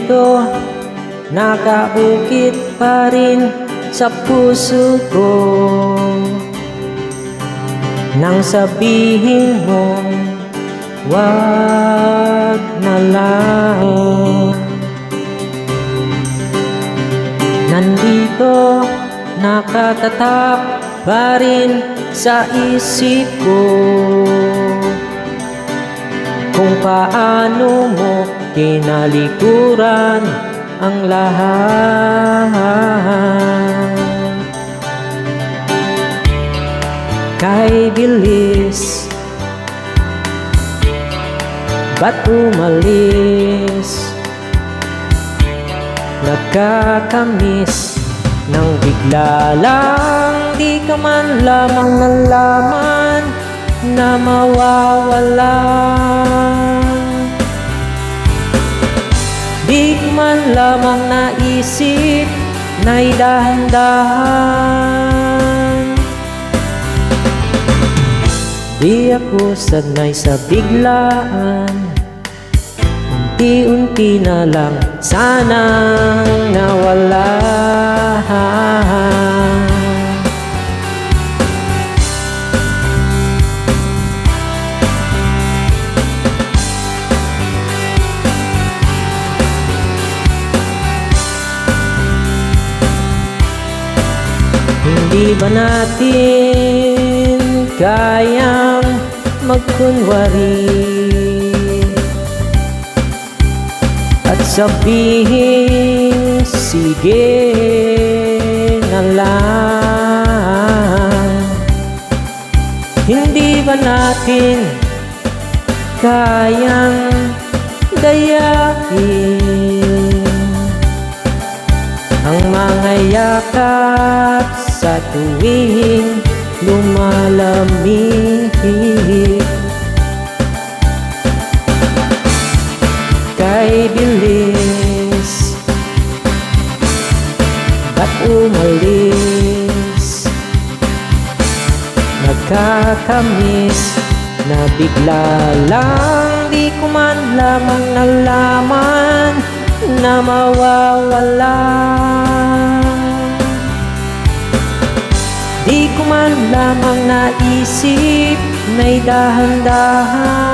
nandito, nakaukit pa rin sa puso ko. Nang sabihin mo, wag na lang. Nandito, nakatatak pa rin sa isip ko kung paano mo kinalikuran ang lahat. Kay bilis, ba't umalis? Nagkakamiss nang bigla lang, di ka man lamang nalaman na mawawala. Di ko man lamang naisip na idahan-dahan. Di ako sanay sa biglaan, unti-unti na lang sanang nawala. Hindi ba natin kayang magkunwari at sabihin sige na lang? Hindi ba natin kayang dayain ang mga yakap sa tuwing lumalamig? Kay bilis, ba't umalis? Nagkakamiss na bigla lang, di ko man lamang nalaman na mawawala. Di ko man lamang naisip na idahan-dahan.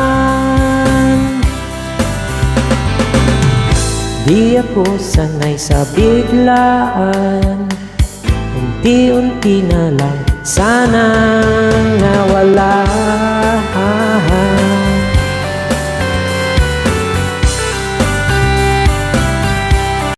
Di ako sanay sa biglaan, unti-unti na lang sana